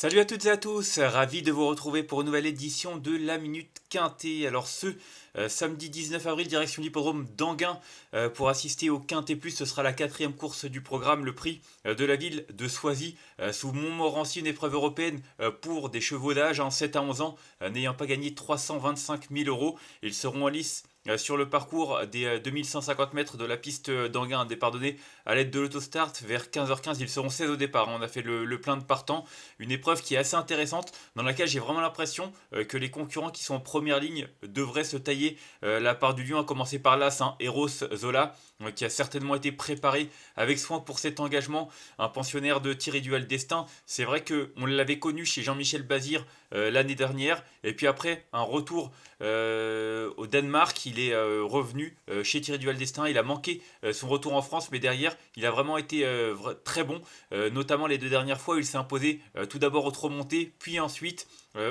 Salut à toutes et à tous, ravi de vous retrouver pour une nouvelle édition de la Minute Quintet. Alors samedi 19 avril, direction l'hippodrome d'Anguin pour assister au Quintet Plus. Ce sera la quatrième course du programme, le prix de la ville de Soisy, sous Montmorency, une épreuve européenne pour des chevaux d'âge en 7 à 11 ans, n'ayant pas gagné 325 000 euros. Ils seront en lice sur le parcours des 2150 mètres de la piste d'Anguin, un départ donné à l'aide de l'autostart vers 15h15. Ils seront 16 au départ. On a fait le plein de partants. Une épreuve qui est assez intéressante, dans laquelle j'ai vraiment l'impression que les concurrents qui sont en première ligne devraient se tailler la part du lion, à commencer par l'As, Eros Zola, qui a certainement été préparé avec soin pour cet engagement, un pensionnaire de Thierry Duval Destin. C'est vrai qu'on l'avait connu chez Jean-Michel Bazir l'année dernière, et puis après un retour au Danemark, il est revenu chez Thierry Duval Destin. Il a manqué son retour en France, mais derrière il a vraiment été très bon, notamment les deux dernières fois où il s'est imposé tout d'abord au trot monté, puis ensuite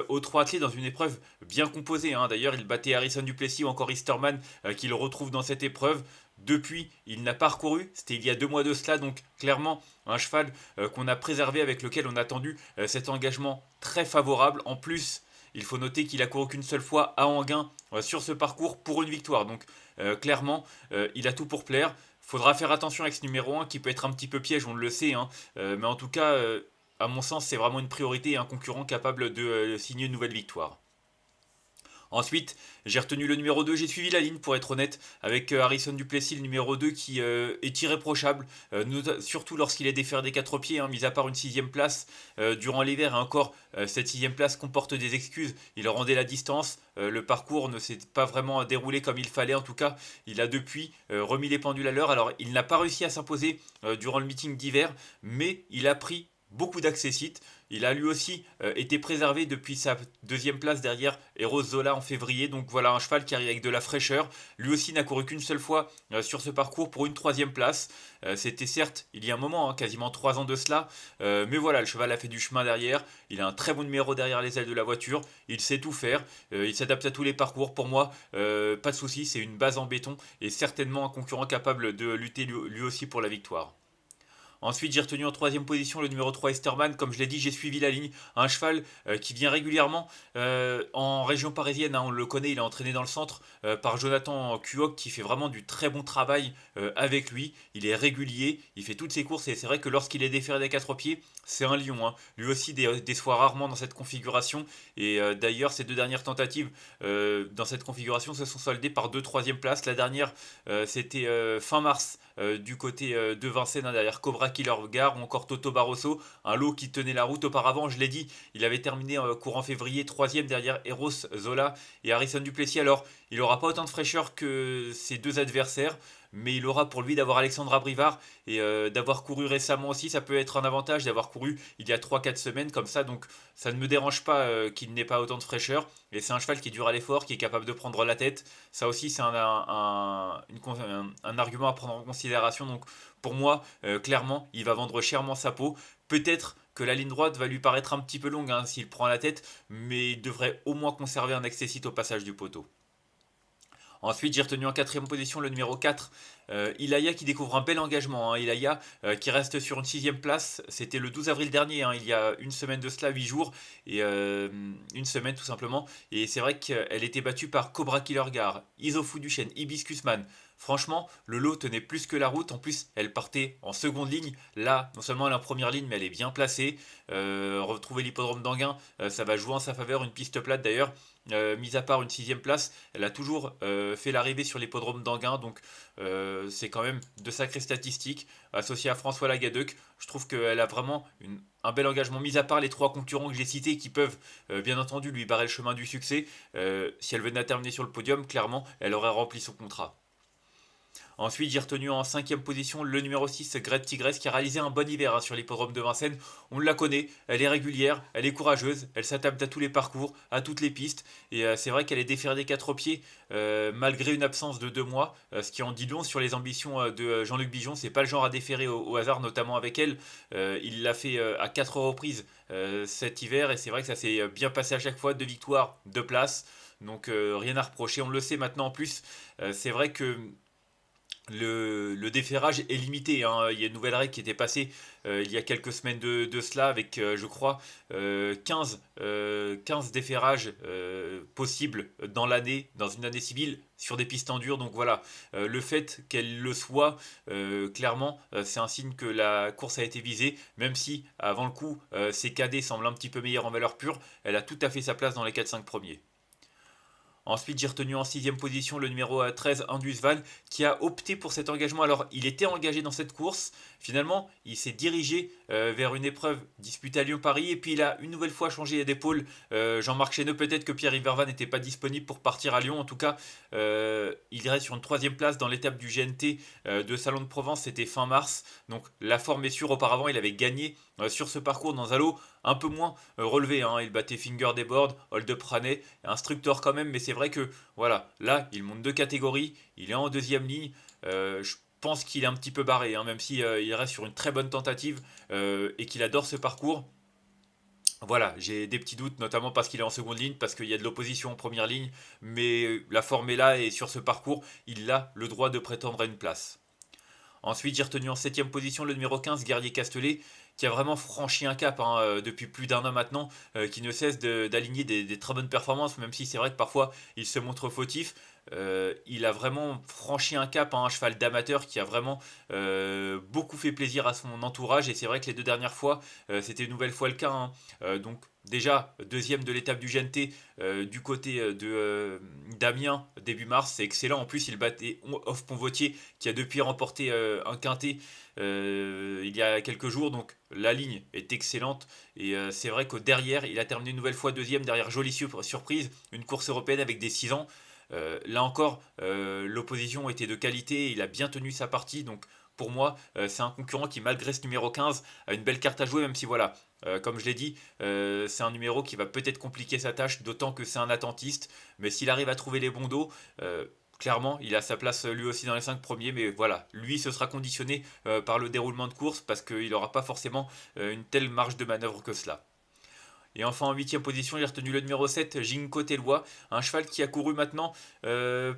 au trot attelé dans une épreuve bien composée. D'ailleurs, il battait Harrison Duplessis ou encore Easterman qu'il retrouve dans cette épreuve. Depuis, il n'a pas recouru, c'était il y a 2 mois de cela, donc clairement un cheval qu'on a préservé, avec lequel on a attendu cet engagement très favorable. En plus, il faut noter qu'il a couru qu'une seule fois à Anguin sur ce parcours pour une victoire, donc clairement il a tout pour plaire. Faudra faire attention avec ce numéro 1 qui peut être un petit peu piège, on le sait, mais en tout cas, à mon sens, c'est vraiment une priorité et un concurrent capable de signer une nouvelle victoire. Ensuite, j'ai retenu le numéro 2, j'ai suivi la ligne pour être honnête, avec Harrison Duplessis, le numéro 2 qui est irréprochable, surtout lorsqu'il est déféré des 4 pieds, mis à part une sixième place durant l'hiver, et encore cette sixième place comporte des excuses. Il rendait la distance, le parcours ne s'est pas vraiment déroulé comme il fallait. En tout cas, il a depuis remis les pendules à l'heure. Alors, il n'a pas réussi à s'imposer durant le meeting d'hiver, mais il a pris beaucoup d'accessites. Il a lui aussi été préservé depuis sa deuxième place derrière Eros Zola en février. Donc voilà un cheval qui arrive avec de la fraîcheur. Lui aussi n'a couru qu'une seule fois sur ce parcours pour une troisième place. C'était certes il y a un moment, quasiment 3 ans de cela. Mais voilà, le cheval a fait du chemin derrière. Il a un très bon numéro derrière les ailes de la voiture. Il sait tout faire. Il s'adapte à tous les parcours. Pour moi, pas de souci. C'est une base en béton et certainement un concurrent capable de lutter lui aussi pour la victoire. Ensuite, j'ai retenu en troisième position le numéro 3 Esterman. Comme je l'ai dit, j'ai suivi la ligne. Un cheval qui vient régulièrement en région parisienne. On le connaît, il est entraîné dans le centre par Jonathan Cuoc qui fait vraiment du très bon travail avec lui. Il est régulier, il fait toutes ses courses et c'est vrai que lorsqu'il est déféré des 4 pieds, c'est un lion. Lui aussi déçoit rarement dans cette configuration. Et d'ailleurs, ses deux dernières tentatives dans cette configuration se sont soldées par 2 troisièmes places. La dernière, c'était fin mars du côté de Vincennes, derrière Cobra Killer Gare ou encore Toto Barroso, un lot qui tenait la route auparavant. Je l'ai dit, il avait terminé courant février 3ème derrière Eros Zola et Harrison Duplessis. Alors il n'aura pas autant de fraîcheur que ses deux adversaires, mais il aura pour lui d'avoir Alexandra Brivard et d'avoir couru récemment aussi. Ça peut être un avantage d'avoir couru il y a 3 4 semaines comme ça, donc ça ne me dérange pas qu'il n'ait pas autant de fraîcheur. Et c'est un cheval qui est dur à l'effort, qui est capable de prendre la tête. Ça aussi, c'est un argument à prendre en considération. Donc pour moi, clairement, il va vendre chèrement sa peau. Peut-être que la ligne droite va lui paraître un petit peu longue s'il prend la tête, mais il devrait au moins conserver un accessite au passage du poteau. Ensuite, j'ai retenu en quatrième position le numéro 4, Ilaya, qui découvre un bel engagement. Ilaya qui reste sur une sixième place. C'était le 12 avril dernier, il y a une semaine de cela, 8 jours, et une semaine tout simplement. Et c'est vrai qu'elle était battue par Cobra Killer Gare, Isofou Duchesne, Hibiscus Man. Franchement, le lot tenait plus que la route. En plus, elle partait en seconde ligne. Là, non seulement elle est en première ligne, mais elle est bien placée. Retrouver l'hippodrome d'Anguin, ça va jouer en sa faveur. Une piste plate d'ailleurs. Mis à part une sixième place, elle a toujours fait l'arrivée sur l'hippodrome d'Anguin, donc c'est quand même de sacrées statistiques. Associée à François Lagadec, je trouve qu'elle a vraiment un bel engagement, mis à part les 3 concurrents que j'ai cités qui peuvent bien entendu lui barrer le chemin du succès. Si elle venait à terminer sur le podium, clairement, elle aurait rempli son contrat. Ensuite, j'ai retenu en cinquième position le numéro 6, Grette Tigresse, qui a réalisé un bon hiver sur l'hippodrome de Vincennes. On la connaît, elle est régulière, elle est courageuse, elle s'adapte à tous les parcours, à toutes les pistes. Et c'est vrai qu'elle est déférée des 4 pieds, malgré une absence de 2 mois, ce qui en dit long sur les ambitions de Jean-Luc Bijon. C'est pas le genre à déférer au hasard, notamment avec elle. Il l'a fait à 4 reprises cet hiver, et c'est vrai que ça s'est bien passé à chaque fois, 2 victoires, 2 places. Donc rien à reprocher, on le sait maintenant en plus. C'est vrai que le déferrage est limité, hein. Il y a une nouvelle règle qui était passée il y a quelques semaines de cela avec, je crois, 15 déferrages possibles dans l'année, dans une année civile, sur des pistes en dur. Donc voilà, le fait qu'elle le soit, clairement, c'est un signe que la course a été visée, même si avant le coup, ses cadets semblent un petit peu meilleurs en valeur pure, elle a tout à fait sa place dans les 4-5 premiers. Ensuite, j'ai retenu en sixième position le numéro 13, Indus Van, qui a opté pour cet engagement. Alors, il était engagé dans cette course. Finalement, il s'est dirigé vers une épreuve disputée à Lyon-Paris. Et puis, il a une nouvelle fois changé d'épaule. Jean-Marc Chéneux, peut-être que Pierre-Yves Van n'était pas disponible pour partir à Lyon. En tout cas, il reste sur une troisième place dans l'étape du GNT de Salon de Provence. C'était fin mars. Donc, la forme est sûre. Auparavant, il avait gagné sur ce parcours dans un lot un peu moins relevé, hein. Il battait Finger des Boards, Hold Up Raney, instructeur quand même, mais c'est vrai que voilà, là il monte deux catégories, il est en deuxième ligne. Je pense qu'il est un petit peu barré, hein, même si il reste sur une très bonne tentative et qu'il adore ce parcours. Voilà, j'ai des petits doutes, notamment parce qu'il est en seconde ligne, parce qu'il y a de l'opposition en première ligne, mais la forme est là et sur ce parcours, il a le droit de prétendre à une place. Ensuite, j'ai retenu en septième position le numéro 15, Guerrier Castellet, qui a vraiment franchi un cap, hein, depuis plus d'un an maintenant, qui ne cesse d'aligner des très bonnes performances, même si c'est vrai que parfois il se montre fautif. Il a vraiment franchi un cap, hein, un cheval d'amateur qui a vraiment beaucoup fait plaisir à son entourage, et c'est vrai que les deux dernières fois, c'était une nouvelle fois le cas, hein. Donc déjà, deuxième de l'étape du GNT du côté de d'Amiens début mars, c'est excellent. En plus, il battait Off Ponvotier qui a depuis remporté un quintet il y a quelques jours. Donc la ligne est excellente et c'est vrai que derrière, il a terminé une nouvelle fois deuxième derrière jolie surprise, une course européenne avec des 6 ans. Là encore, l'opposition était de qualité, il a bien tenu sa partie, donc pour moi, c'est un concurrent qui, malgré ce numéro 15, a une belle carte à jouer, même si voilà, comme je l'ai dit, c'est un numéro qui va peut-être compliquer sa tâche, d'autant que c'est un attentiste, mais s'il arrive à trouver les bons dos, clairement, il a sa place lui aussi dans les 5 premiers, mais voilà, lui ce sera conditionné par le déroulement de course, parce qu'il n'aura pas forcément une telle marge de manœuvre que cela. Et enfin en huitième position, j'ai retenu le numéro 7, Ginko Tellois, un cheval qui a couru maintenant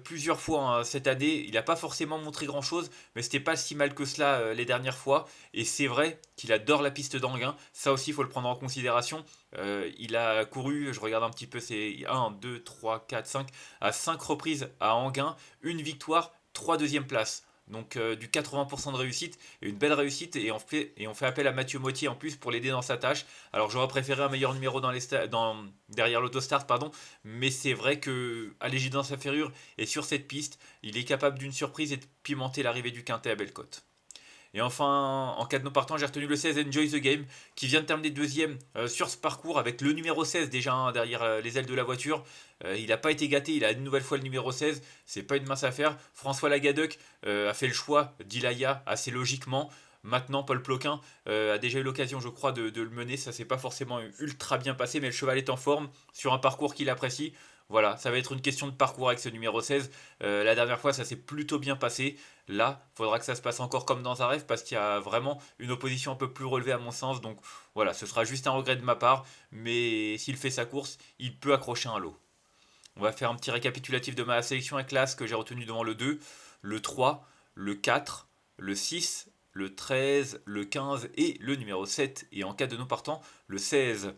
plusieurs fois, hein, cette année. Il n'a pas forcément montré grand-chose, mais c'était pas si mal que cela les dernières fois. Et c'est vrai qu'il adore la piste d'Anguin, ça aussi il faut le prendre en considération. Il a couru, je regarde un petit peu, c'est 1, 2, 3, 4, 5, à 5 reprises à Anguin, une victoire, 3 deuxièmes places. Donc du 80% de réussite, et une belle réussite, et on fait appel à Mathieu Mottier en plus pour l'aider dans sa tâche. Alors j'aurais préféré un meilleur numéro derrière l'autostart, pardon, mais c'est vrai que allégé dans sa ferrure et sur cette piste, il est capable d'une surprise et de pimenter l'arrivée du quintet à Bellecote. Et enfin, en cas de non partant, j'ai retenu le 16, Enjoy the Game, qui vient de terminer deuxième sur ce parcours avec le numéro 16 déjà, hein, derrière les ailes de la voiture. Il n'a pas été gâté, il a une nouvelle fois le numéro 16, c'est pas une mince affaire. François Lagadec a fait le choix d'Ilaya assez logiquement. Maintenant, Paul Ploquin a déjà eu l'occasion, je crois, de le mener. Ça s'est pas forcément ultra bien passé, mais le cheval est en forme sur un parcours qu'il apprécie. Voilà, ça va être une question de parcours avec ce numéro 16. La dernière fois, ça s'est plutôt bien passé. Là, il faudra que ça se passe encore comme dans un rêve parce qu'il y a vraiment une opposition un peu plus relevée à mon sens. Donc voilà, ce sera juste un regret de ma part. Mais s'il fait sa course, il peut accrocher un lot. On va faire un petit récapitulatif de ma sélection à classe que j'ai retenu devant le 2, le 3, le 4, le 6, le 13, le 15 et le numéro 7. Et en cas de non partant, le 16.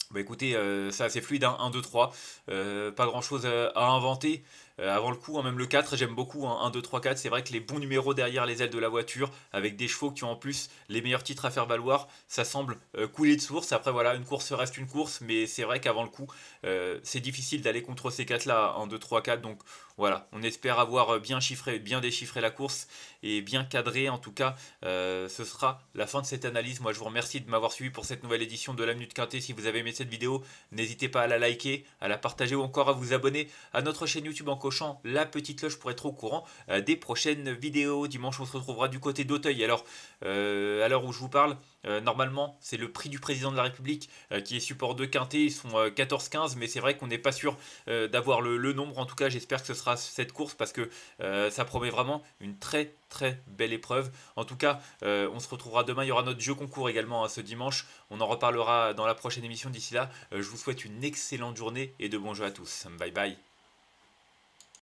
Bah écoutez, c'est assez fluide, hein, 1, 2, 3. Pas grand chose à inventer. Avant le coup, hein, même le 4, j'aime beaucoup, hein, 1, 2, 3, 4. C'est vrai que les bons numéros derrière les ailes de la voiture, avec des chevaux qui ont en plus les meilleurs titres à faire valoir, ça semble couler de source. Après, voilà, une course reste une course, mais c'est vrai qu'avant le coup, c'est difficile d'aller contre ces 4-là, 1, 2, 3, 4. Donc voilà, on espère avoir bien chiffré, bien déchiffré la course et bien cadré. En tout cas, ce sera la fin de cette analyse. Moi, je vous remercie de m'avoir suivi pour cette nouvelle édition de la Minute Quintée. Si vous avez aimé cette vidéo, n'hésitez pas à la liker, à la partager ou encore à vous abonner à notre chaîne YouTube en cochant la petite cloche pour être au courant des prochaines vidéos. Dimanche, on se retrouvera du côté d'Auteuil. Alors, à l'heure où je vous parle, normalement, c'est le prix du président de la République qui est support de quintet. Ils sont 14-15, mais c'est vrai qu'on n'est pas sûr d'avoir le nombre. En tout cas, j'espère que ce sera cette course parce que ça promet vraiment une très très belle épreuve. En tout cas, on se retrouvera demain. Il y aura notre jeu concours également, hein, ce dimanche. On en reparlera dans la prochaine émission. D'ici là, je vous souhaite une excellente journée et de bons jeux à tous. Bye bye.